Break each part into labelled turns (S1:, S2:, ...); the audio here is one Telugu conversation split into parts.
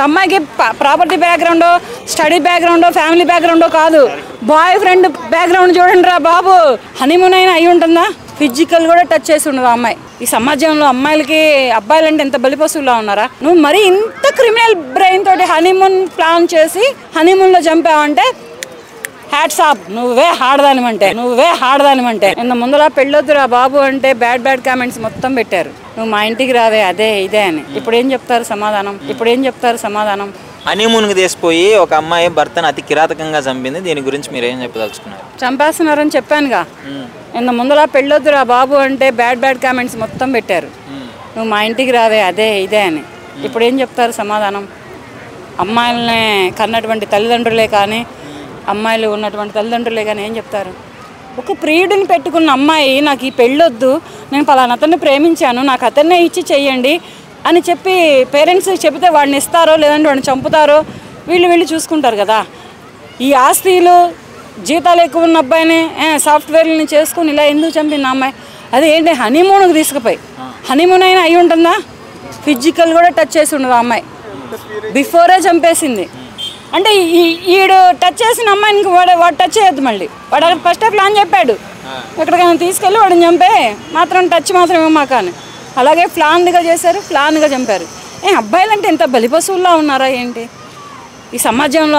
S1: అమ్మాయికి property background, study background, family background కాదు, బాయ్ ఫ్రెండ్ బ్యాక్గ్రౌండ్ చూడండి రా బాబు. హనీమూన్ అయినా అయి ఉంటుందా? ఫిజికల్ కూడా టచ్ చేసి ఉండదు అమ్మాయి. ఈ సమాజంలో అమ్మాయిలకి అబ్బాయిలంటే ఎంత బలిపశువులా ఉన్నారా? నువ్వు మరి ఇంత క్రిమినల్ బ్రెయిన్ తోటి హనీమూన్ ప్లాన్ చేసి హనీమూన్లో చంపావంటే హ్యాట్స్ ఆఫ్. నువ్వే హాడదానిమంటే ఇంత ముందులా పెళ్ళొద్దురా బాబు అంటే బ్యాడ్ కామెంట్స్ మొత్తం పెట్టారు. నువ్వు మా ఇంటికి రావే అదే ఇదే అని. ఇప్పుడు ఏం చెప్తారు సమాధానం?
S2: హనీమూన్కి తీసిపోయి ఒక అమ్మాయి భర్తను అతి కిరాతకంగా చంపింది. దీని గురించి మీరు ఏం చెప్పదలుచుకున్నారు?
S1: చంపేస్తున్నారని చెప్పానుగా. ఇంత ముందులా పెళ్ళొద్దురా బాబు అంటే బ్యాడ్ కామెంట్స్ మొత్తం పెట్టారు. నువ్వు మా ఇంటికి రావే అదే ఇదే అని. ఇప్పుడు ఏం చెప్తారు సమాధానం? అమ్మాయిలనే కన్నటువంటి తల్లిదండ్రులే కానీ, అమ్మాయిలు ఉన్నటువంటి తల్లిదండ్రులే కానీ ఏం చెప్తారు? ఒక ప్రియుడిని పెట్టుకున్న అమ్మాయి నాకు ఈ పెళ్ళొద్దు, నేను పలానా అతన్ని ప్రేమించాను, నాకు అతన్నే ఇచ్చి చెయ్యండి అని చెప్పి పేరెంట్స్ చెబితే వాడిని ఇస్తారో లేదంటే వాడిని చంపుతారో వీళ్ళు చూసుకుంటారు కదా. ఈ ఆస్తిలు జీతాలు ఎక్కువ ఉన్న అబ్బాయిని సాఫ్ట్వేర్ని చేసుకుని ఇలా ఎందుకు చంపింది అమ్మాయి? అది ఏంటి హనీమూన్కి తీసుకుపోయి. హనీమూన్ అయినా అయి ఉంటుందా? ఫిజికల్ కూడా టచ్ చేసి ఉండదు అమ్మాయి. బిఫోరే చంపేసింది అంటే ఈడు టచ్ చేసిన అమ్మాయికి వాడు టచ్ చేయొద్దు. మళ్ళీ వాడు ఫస్టే ప్లాన్ చెప్పాడు, ఎక్కడికైనా తీసుకెళ్ళి వాడిని చంపే, మాత్రం టచ్ మాత్రం ఇవ్వమాక అని. అలాగే ప్లాన్గా చేశారు, ప్లాన్గా చంపారు. అబ్బాయిలంటే ఎంత బలిపశువుల్లా ఉన్నారా ఏంటి? ఈ సమాజంలో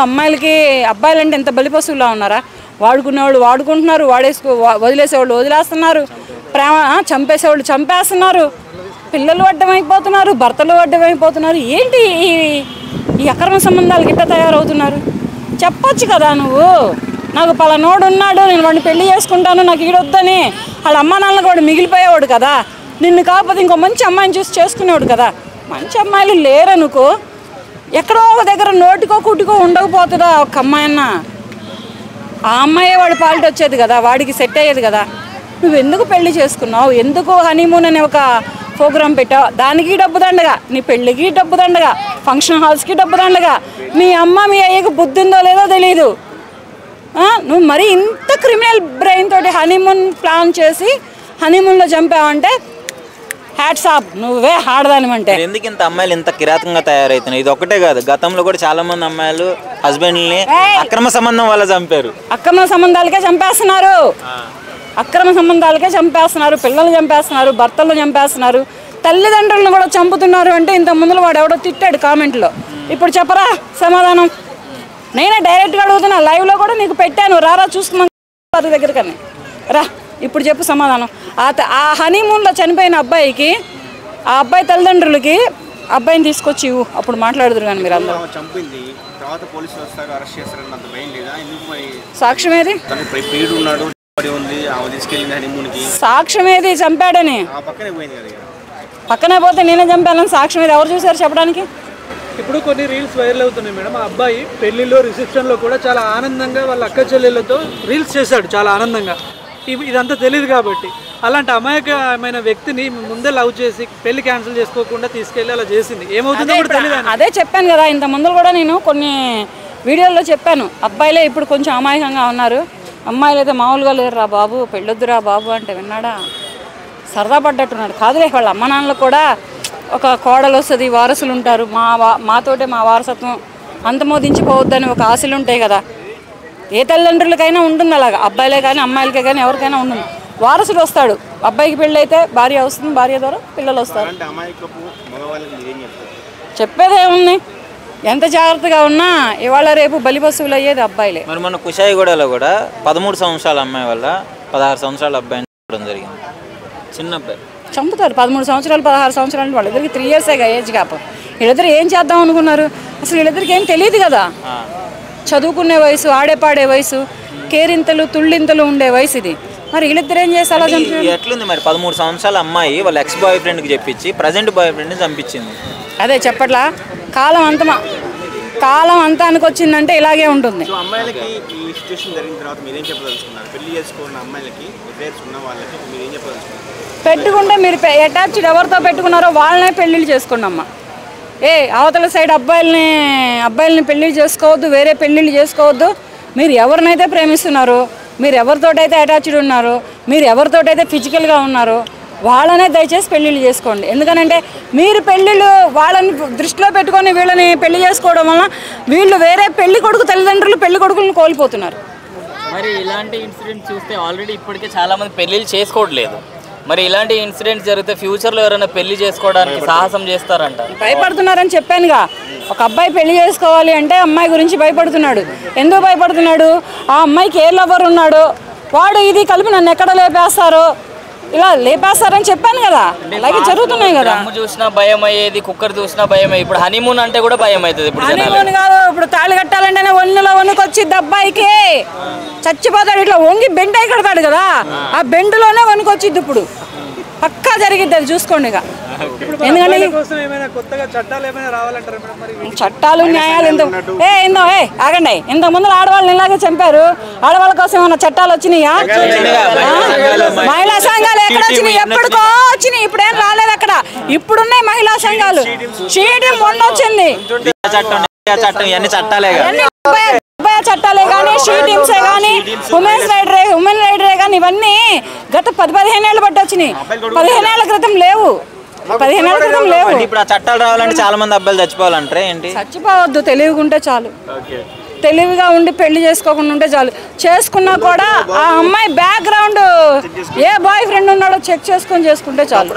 S1: అబ్బాయిలంటే ఎంత బలిపశువుల్లా ఉన్నారా? వాడుకునేవాళ్ళు వాడుకుంటున్నారు, వదిలేసేవాళ్ళు వదిలేస్తున్నారు, ప్రేమ చంపేసేవాళ్ళు చంపేస్తున్నారు, పిల్లలు అడ్డమైపోతున్నారు, భర్తలు అడ్డమైపోతున్నారు. ఏంటి ఈ అక్రమ సంబంధాలు గిట్ట తయారవుతున్నారు? చెప్పొచ్చు కదా నువ్వు, నాకు పలానోడు ఉన్నాడు, నేను వాడిని పెళ్లి చేసుకుంటాను, నాకు ఈడొద్దని. వాళ్ళ అమ్మ నాన్నలకు వాడు మిగిలిపోయేవాడు కదా. నిన్ను కాకపోతే ఇంకో మంచి అమ్మాయిని చూసి చేసుకునేవాడు కదా. మంచి అమ్మాయిలు లేరనుకో, ఎక్కడో ఒక దగ్గర నోటికో కుటికో ఉండకపోతుందా ఒక అమ్మాయన్నా? ఆ అమ్మాయే వాడి పాలిటీ వచ్చేది కదా, వాడికి సెట్ అయ్యేది కదా. నువ్వు ఎందుకు పెళ్లి చేసుకున్నావు? ఎందుకు హనీమూన్ అనే ఒక ప్రోగ్రాం పెట్టావు? దానికి డబ్బు దండగా, నీ పెళ్ళికి డబ్బు దండగా, ఫంక్షన్ హాల్స్కి డబ్బు దండగా. మీ అమ్మ మీ అయ్యకు బుద్ధి ఉందో లేదో తెలియదు. నువ్వు మరి ఇంత క్రిమినల్ బ్రెయిన్ తోటి హనీమూన్ ప్లాన్ చేసి హనీమూన్లో చంపావంటే హ్యాట్స్ ఆఫ్. నువ్వే హాడదానిమంటే.
S2: ఎందుకు ఇంత అమ్మాయిలు ఇంత కిరాతకంగా తయారవుతున్నాయి? ఇది ఒకటే కాదు, గతంలో కూడా చాలా మంది అమ్మాయిలు హస్బెండ్ని అక్రమ సంబంధం వల్ల చంపారు.
S1: అక్రమ సంబంధాలకే చంపేస్తున్నారు, పిల్లలు చంపేస్తున్నారు, భర్తలు చంపేస్తున్నారు, తల్లిదండ్రులను కూడా చంపుతున్నారు. అంటే ఇంత ముందులో వాడు ఎవడో తిట్టాడు కామెంట్లో. ఇప్పుడు చెప్పరా సమాధానం? నేనే డైరెక్ట్గా అడుగుతున్నా, లైవ్లో కూడా నీకు పెట్టాను, రారా చూసుకున్నాను వారి దగ్గరకని రా. ఇప్పుడు చెప్పు సమాధానం. ఆ హనీమూన్లో చనిపోయిన అబ్బాయికి, ఆ అబ్బాయి తల్లిదండ్రులకి అబ్బాయిని తీసుకొచ్చి అప్పుడు మాట్లాడుదురు కానీ మీరు అందరూ. సాక్ష్యం ఏది? సాక్ష్యం ఏది? చంపాడని పక్కనే పోతే నేనే చంపాలని సాక్ష్యం ఏది? ఎవరు చూసారు చెప్పడానికి?
S3: ఇప్పుడు కొన్ని రీల్స్ వైరల్ అవుతున్నాయి మేడం. ఆ అబ్బాయి పెళ్లిలో రిసెప్షన్లో కూడా చాలా ఆనందంగా వాళ్ళ అక్క చెల్లెళ్ళతో రీల్స్ చేశాడు, చాలా ఆనందంగా. ఇదంతా తెలియదు కాబట్టి అలాంటి అమాయకమైన వ్యక్తిని ముందే లవ్ చేసి పెళ్లి క్యాన్సిల్ చేసుకోకుండా తీసుకెళ్ళి అలా చేసింది. ఏమవుతుందో కూడా తెలియదు.
S1: అదే చెప్పాను కదా ఇంత ముందు కూడా, నేను కొన్ని వీడియోల్లో చెప్పాను. అబ్బాయిలే ఇప్పుడు కొంచెం అమాయకంగా ఉన్నారు, అమ్మాయిలు అయితే మామూలుగా లేరు రా బాబు, పెళ్ళొద్దురా బాబు అంటే విన్నాడా? సరదా పడ్డట్టున్నాడు. కాదులే, వాళ్ళ అమ్మ నాన్నలకు కూడా ఒక కోడలు వస్తుంది, వారసులు ఉంటారు, మాతోటే మా వారసత్వం అంతమోదించిపోవద్దని ఒక ఆశలు ఉంటాయి కదా. ఏ తల్లిదండ్రులకైనా ఉంటుంది అలాగా, అబ్బాయిలే కానీ అమ్మాయిలకే కానీ ఎవరికైనా ఉంటుంది. వారసుడు వస్తాడు, అబ్బాయికి పెళ్ళి అయితే భార్య వస్తుంది, భార్య ద్వారా పిల్లలు వస్తారు. చెప్పేదేముంది? ఎంత జాగ్రత్తగా ఉన్నా ఇవాళ రేపు బలిపశువులు అయ్యేది అబ్బాయిలే.
S2: మరి మన కుషాయిగూడలో కూడా 13 సంవత్సరాల అమ్మాయి వల్ల 16 సంవత్సరాల అబ్బాయిని చంపడం జరిగింది. చిన్న అబ్బాయి
S1: చంపుతారు. 13 సంవత్సరాలు 16 సంవత్సరాలు వాళ్ళిద్దరికి 3 ఇయర్సేగా ఏజ్ గ్యాప్. వీళ్ళిద్దరు ఏం చేద్దాం అనుకున్నారు? అసలు వీళ్ళిద్దరికి ఏం తెలియదు కదా. చదువుకునే వయసు, ఆడేపాడే వయసు, కేరింతలు తుళ్ళింతలు ఉండే వయసు ఇది. మరి వీళ్ళిద్దరు ఏం చేసి అలా చంపారు?
S2: ఎట్లుంది మరి? 13 సంవత్సరాల అమ్మాయి వాళ్ళ ఎక్స్ బాయ్ ఫ్రెండ్కి చెప్పించి ప్రజెంట్ బాయ్ ఫ్రెండ్ని చంపించింది. అదే
S1: చెప్పట్లా, కాలం అంతానికి వచ్చిందంటే ఇలాగే ఉంటుంది. పెట్టుకుంటే మీరు అటాచ్డ్ ఎవరితో పెట్టుకున్నారో వాళ్ళనే పెళ్ళిళ్ళు చేసుకోండి అమ్మ. అవతల సైడ్ అబ్బాయిల్ని పెళ్ళిళ్ళు చేసుకోవద్దు, వేరే పెళ్ళిళ్ళు చేసుకోవద్దు. మీరు ఎవరినైతే ప్రేమిస్తున్నారో, మీరు ఎవరితోటైతే అటాచ్డ్ ఉన్నారో, మీరు ఎవరితోటైతే ఫిజికల్గా ఉన్నారో వాళ్ళనే దయచేసి పెళ్ళిళ్ళు చేసుకోండి. ఎందుకనంటే మీరు పెళ్ళిళ్ళు వాళ్ళని దృష్టిలో పెట్టుకొని వీళ్ళని పెళ్లి చేసుకోవడం వలన వీళ్ళు వేరే పెళ్లి కొడుకు తల్లిదండ్రులు పెళ్లి కొడుకులను కోల్పోతున్నారు.
S4: మరి ఇలాంటి ఇన్సిడెంట్ చూస్తే ఆల్రెడీ ఇప్పటికే చాలామంది పెళ్ళిళ్ళు చేసుకోవట్లేదు. మరి ఇలాంటి ఇన్సిడెంట్స్ జరిగితే ఫ్యూచర్లో ఎవరైనా పెళ్లి చేసుకోవడానికి సాహసం చేస్తారంట.
S1: భయపడుతున్నారని చెప్పానుగా. ఒక అబ్బాయి పెళ్లి చేసుకోవాలి అంటే అమ్మాయి గురించి భయపడుతున్నాడు. ఎందుకు భయపడుతున్నాడు? ఆ అమ్మాయికి ఏ లవర్ ఉన్నాడు, వాడు ఇది కలిపి నన్ను ఎక్కడ లేపేస్తారో, ఇలా లేపేస్తారని చెప్పాను కదా. అలాగే జరుగుతున్నాయి కదా.
S4: అమ్మ చూసినా భయం అయ్యేది, కుక్కర్ చూసినా భయం అయ్యేది. ఇప్పుడు హనీమూన్ అంటే కూడా భయం అవుతుంది. ఇప్పుడు
S1: హనీమూన్ కాదు, ఇప్పుడు తాళి కట్టాలంటేనే ఒళ్ళులో వణుకొచ్చిద్ది అబ్బాయికి. చచ్చిపోతాడు, ఇట్లా వంగి బెండ్ అయి కడతాడు కదా, ఆ బెండ్లోనే వణుకొచ్చిద్ది. ఇప్పుడు పక్కా జరిగిద్ది, అది చూసుకోండి. ఇక ఎందుకంటే చట్టాలు న్యాయాలు ఆగండి. ఇంతకు ముందు ఆడవాళ్ళని ఇలాగే చంపారు. ఆడవాళ్ళ కోసం ఏమన్నా చట్టాలు వచ్చినాయా? మహిళా సంఘాలు ఎక్కడ వచ్చినాయి? ఎప్పటికో వచ్చినాయి, ఇప్పుడేం రాలేదు అక్కడ. ఇప్పుడున్నాయి మహిళా సంఘాలు. చీటింగ్ మొన్న వచ్చింది. చట్టాలే కానీ, షీటింగ్సే కానీ, ఉమెన్ రైడరే కానీ, ఇవన్నీ గత 10-15 ఏళ్ళు బట్టి వచ్చినాయి. 15 ఏళ్ల క్రితం లేవు. 15 ఏళ్ల క్రితం లేవు.
S2: ఇప్పుడు ఆ చట్టాలు రావాలంటే చాలా మంది అబ్బాయిలు చచ్చిపోవాలంటే ఏంటి?
S1: చచ్చిపోవద్దు, తెలివిగా ఉంటే చాలు. తెలివిగా ఉండి పెళ్లి చేసుకోకుండా ఉంటే చాలు. చేసుకున్నా కూడా ఆ అమ్మాయి బ్యాక్గ్రౌండ్, ఏ బాయ్ ఫ్రెండ్ ఉన్నాడో చెక్ చేసుకొని చేసుకుంటే చాలు.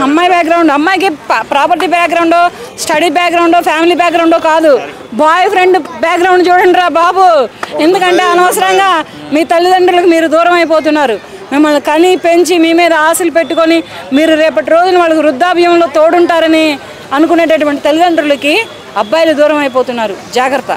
S1: అమ్మాయి బ్యాక్గ్రౌండ్, అమ్మాయికి property background, study background, family background కాదు, బాయ్ ఫ్రెండ్ బ్యాక్గ్రౌండ్ చూడండి రా బాబు. ఎందుకంటే అనవసరంగా మీ తల్లిదండ్రులకు మీరు దూరం అయిపోతున్నారు. మిమ్మల్ని కని పెంచి మీ మీద ఆశలు పెట్టుకొని మీరు రేపటి రోజున వాళ్ళకి వృద్ధాప్యంలో తోడుంటారని అనుకునేటటువంటి తల్లిదండ్రులకి అబ్బాయిలు దూరం అయిపోతున్నారు. జాగ్రత్త.